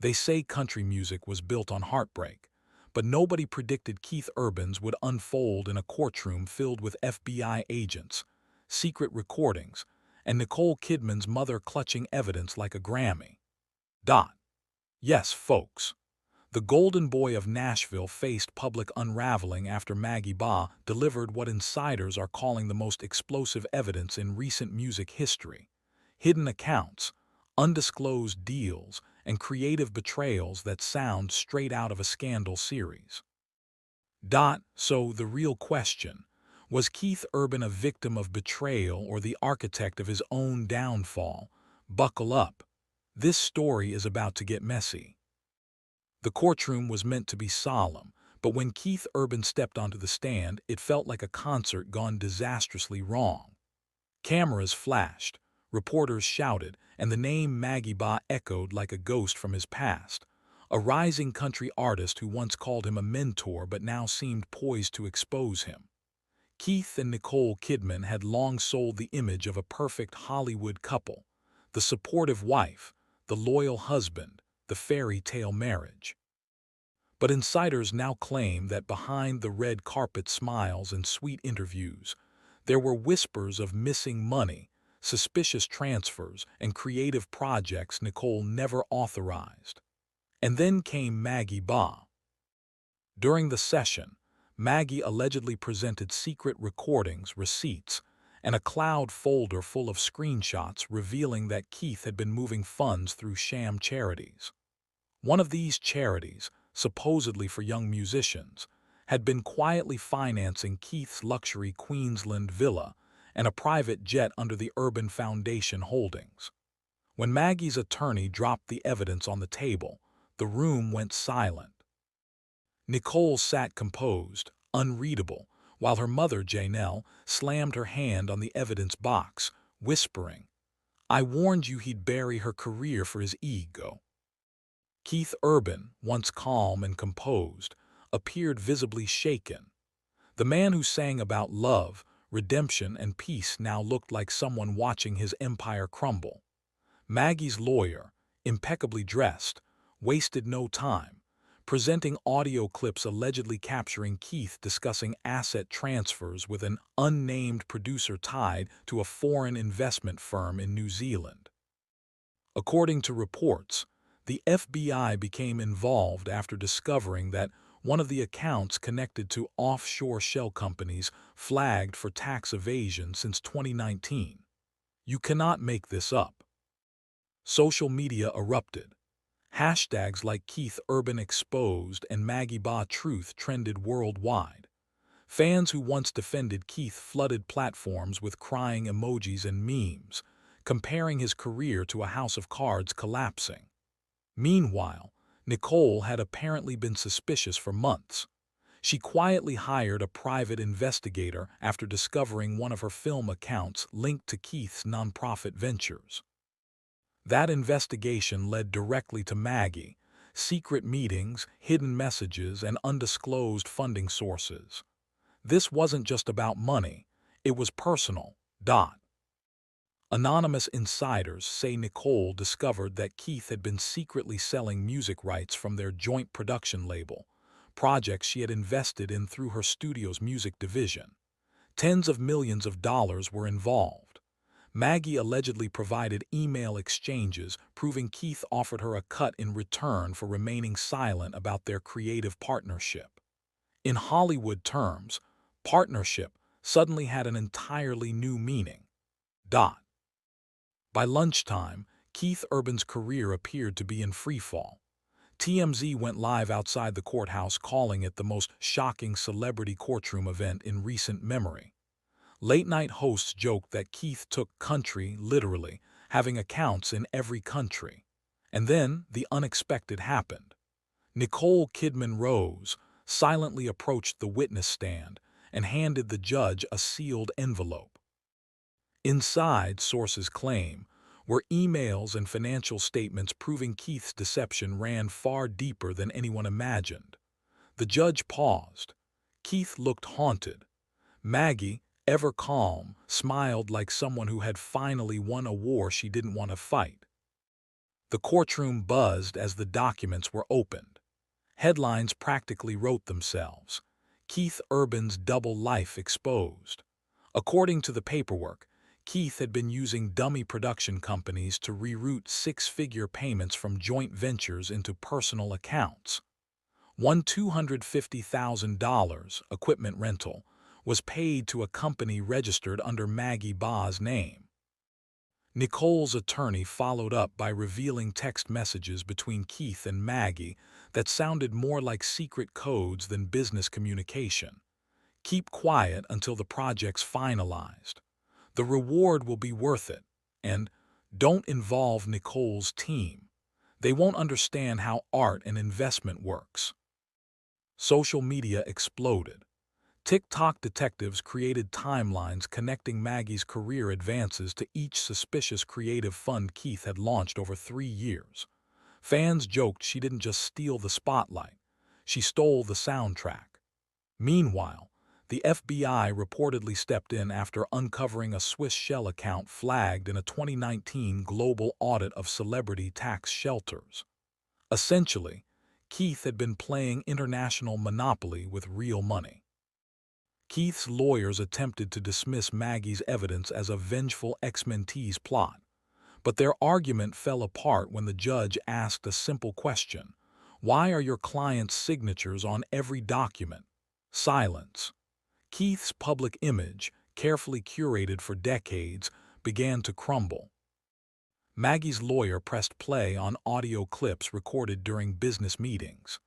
They say country music was built on heartbreak, but nobody predicted Keith Urban's would unfold in a courtroom filled with FBI agents, secret recordings, and Nicole Kidman's mother clutching evidence like a Grammy. Dot. Yes, folks. The golden boy of Nashville faced public unraveling after Maggie Baugh delivered what insiders are calling the most explosive evidence in recent music history: hidden accounts, undisclosed deals, and creative betrayals that sound straight out of a scandal series. So the real question: was Keith Urban a victim of betrayal or the architect of his own downfall? Buckle up. This story is about to get messy. The courtroom was meant to be solemn, but when Keith Urban stepped onto the stand, it felt like a concert gone disastrously wrong. Cameras flashed, reporters shouted, and the name Maggie Baugh echoed like a ghost from his past, a rising country artist who once called him a mentor but now seemed poised to expose him. Keith and Nicole Kidman had long sold the image of a perfect Hollywood couple: the supportive wife, the loyal husband, the fairy tale marriage. But insiders now claim that behind the red carpet smiles and sweet interviews, there were whispers of missing money, suspicious transfers, and creative projects Nicole never authorized. And then came Maggie Baugh. During the session, Maggie allegedly presented secret recordings, receipts, and a cloud folder full of screenshots revealing that Keith had been moving funds through sham charities. One of these charities, supposedly for young musicians, had been quietly financing Keith's luxury Queensland villa and a private jet under the Urban Foundation holdings. When Maggie's attorney dropped the evidence on the table, the room went silent. Nicole sat composed, unreadable, while her mother, Janelle, slammed her hand on the evidence box, whispering, "I warned you he'd bury her career for his ego." Keith Urban, once calm and composed, appeared visibly shaken. The man who sang about love, redemption, and peace now looked like someone watching his empire crumble. Maggie's lawyer, impeccably dressed, wasted no time, presenting audio clips allegedly capturing Keith discussing asset transfers with an unnamed producer tied to a foreign investment firm in New Zealand. According to reports, the FBI became involved after discovering that one of the accounts connected to offshore shell companies flagged for tax evasion since 2019. You cannot make this up. Social media erupted. Hashtags like Keith Urban Exposed and Maggie Baugh Truth trended worldwide. Fans who once defended Keith flooded platforms with crying emojis and memes, comparing his career to a house of cards collapsing. Meanwhile, Nicole had apparently been suspicious for months. She quietly hired a private investigator after discovering one of her film accounts linked to Keith's nonprofit ventures. That investigation led directly to Maggie: secret meetings, hidden messages, and undisclosed funding sources. This wasn't just about money, it was personal. Anonymous insiders say Nicole discovered that Keith had been secretly selling music rights from their joint production label, projects she had invested in through her studio's music division. Tens of millions of dollars were involved. Maggie allegedly provided email exchanges proving Keith offered her a cut in return for remaining silent about their creative partnership. In Hollywood terms, partnership suddenly had an entirely new meaning. By lunchtime, Keith Urban's career appeared to be in freefall. TMZ went live outside the courthouse calling it the most shocking celebrity courtroom event in recent memory. Late-night hosts joked that Keith took country literally, having accounts in every country. And then the unexpected happened. Nicole Kidman rose, silently approached the witness stand, and handed the judge a sealed envelope. Inside, sources claim, were emails and financial statements proving Keith's deception ran far deeper than anyone imagined. The judge paused. Keith looked haunted. Maggie, ever calm, smiled like someone who had finally won a war she didn't want to fight. The courtroom buzzed as the documents were opened. Headlines practically wrote themselves. Keith Urban's double life exposed. According to the paperwork, Keith had been using dummy production companies to reroute six-figure payments from joint ventures into personal accounts. One $250,000 equipment rental was paid to a company registered under Maggie Baugh's name. Nicole's attorney followed up by revealing text messages between Keith and Maggie that sounded more like secret codes than business communication. Keep quiet until the project's finalized. The reward will be worth it. And don't involve Nicole's team. They won't understand how art and investment works. Social media exploded. TikTok detectives created timelines connecting Maggie's career advances to each suspicious creative fund Keith had launched over 3 years. Fans joked she didn't just steal the spotlight, she stole the soundtrack. Meanwhile, the FBI reportedly stepped in after uncovering a Swiss shell account flagged in a 2019 global audit of celebrity tax shelters. Essentially, Keith had been playing international Monopoly with real money. Keith's lawyers attempted to dismiss Maggie's evidence as a vengeful ex-mentee's plot, but their argument fell apart when the judge asked a simple question: why are your client's signatures on every document? Silence. Keith's public image, carefully curated for decades, began to crumble. Maggie's lawyer pressed play on audio clips recorded during business meetings.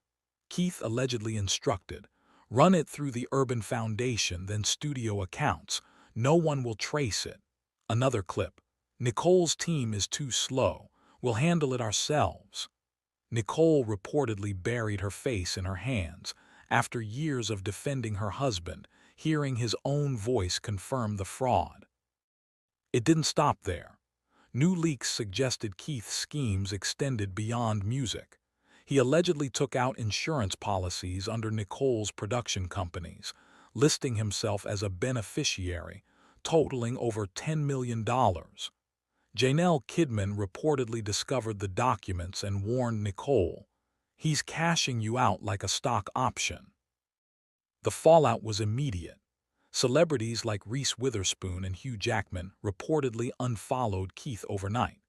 Keith allegedly instructed, "Run it through the Urban Foundation, then studio accounts. No one will trace it." Another clip: "Nicole's team is too slow. We'll handle it ourselves." Nicole reportedly buried her face in her hands after years of defending her husband, hearing his own voice confirm the fraud. It didn't stop there. New leaks suggested Keith's schemes extended beyond music. He allegedly took out insurance policies under Nicole's production companies, listing himself as a beneficiary, totaling over $10 million. Janelle Kidman reportedly discovered the documents and warned Nicole, "He's cashing you out like a stock option." The fallout was immediate. Celebrities like Reese Witherspoon and Hugh Jackman reportedly unfollowed Keith overnight.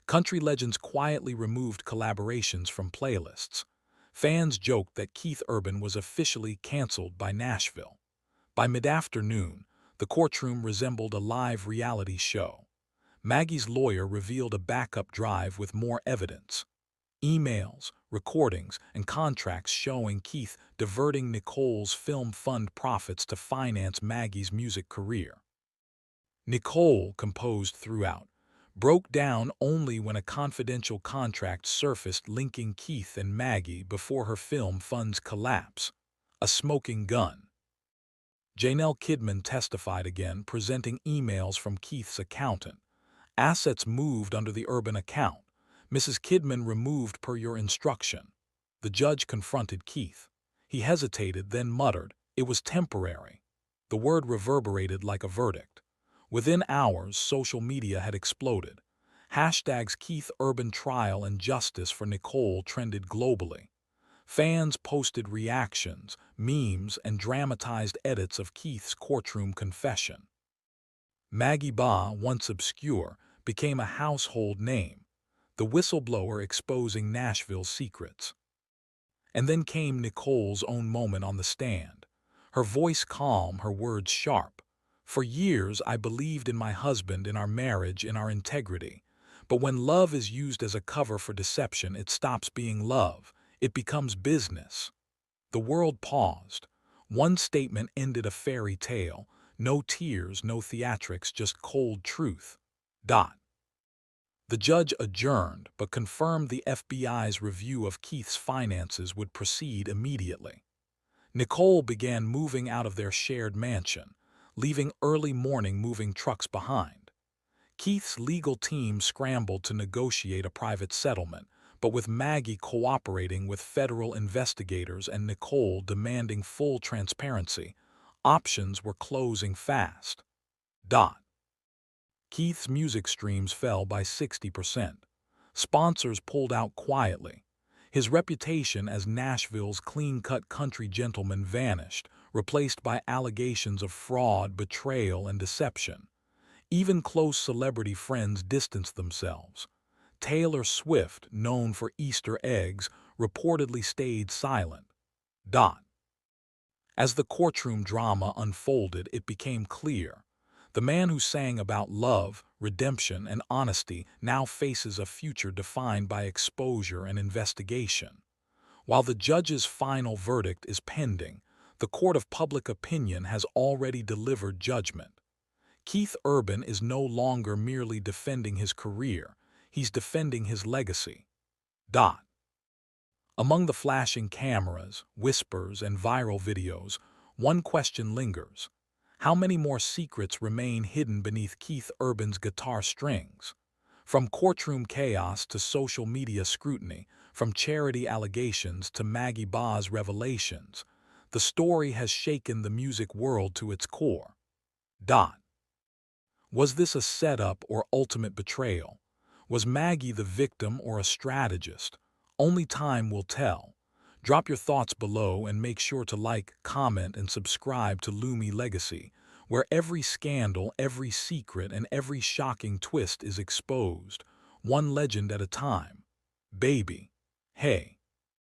Country legends quietly removed collaborations from playlists. Fans joked that Keith Urban was officially canceled by Nashville. By mid-afternoon, the courtroom resembled a live reality show. Maggie's lawyer revealed a backup drive with more evidence: emails, recordings, and contracts showing Keith diverting Nicole's film fund profits to finance Maggie's music career. Nicole, composed throughout, broke down only when a confidential contract surfaced linking Keith and Maggie before her film fund's collapse. A smoking gun. Janelle Kidman testified again, presenting emails from Keith's accountant. "Assets moved under the Urban account. Mrs. Kidman removed per your instruction." The judge confronted Keith. He hesitated, then muttered, "It was temporary." The word reverberated like a verdict. Within hours, social media had exploded. Hashtags Keith Urban trial and justice for Nicole trended globally. Fans posted reactions, memes, and dramatized edits of Keith's courtroom confession. Maggie Baugh, once obscure, became a household name, the whistleblower exposing Nashville's secrets. And then came Nicole's own moment on the stand. Her voice calm, her words sharp. "For years I believed in my husband, in our marriage, in our integrity. But when love is used as a cover for deception, it stops being love. It becomes business." The world paused. One statement ended a fairy tale. No tears, no theatrics, just cold truth. The judge adjourned, but confirmed the FBI's review of Keith's finances would proceed immediately. Nicole began moving out of their shared mansion, leaving early morning moving trucks behind. Keith's legal team scrambled to negotiate a private settlement, but with Maggie cooperating with federal investigators and Nicole demanding full transparency, options were closing fast. Keith's music streams fell by 60%. Sponsors pulled out quietly. His reputation as Nashville's clean-cut country gentleman vanished, replaced by allegations of fraud, betrayal, and deception. Even close celebrity friends distanced themselves. Taylor Swift, known for Easter eggs, reportedly stayed silent. As the courtroom drama unfolded, it became clear. The man who sang about love, redemption, and honesty now faces a future defined by exposure and investigation. While the judge's final verdict is pending, the court of public opinion has already delivered judgment. Keith Urban is no longer merely defending his career, he's defending his legacy. Among the flashing cameras, whispers, and viral videos, one question lingers. How many more secrets remain hidden beneath Keith Urban's guitar strings? From courtroom chaos to social media scrutiny, from charity allegations to Maggie Baugh's revelations, the story has shaken the music world to its core. Was this a setup or ultimate betrayal? Was Maggie the victim or a strategist? Only time will tell. Drop your thoughts below and make sure to like, comment, and subscribe to Lumi Legacy, where every scandal, every secret, and every shocking twist is exposed, one legend at a time. Baby, hey.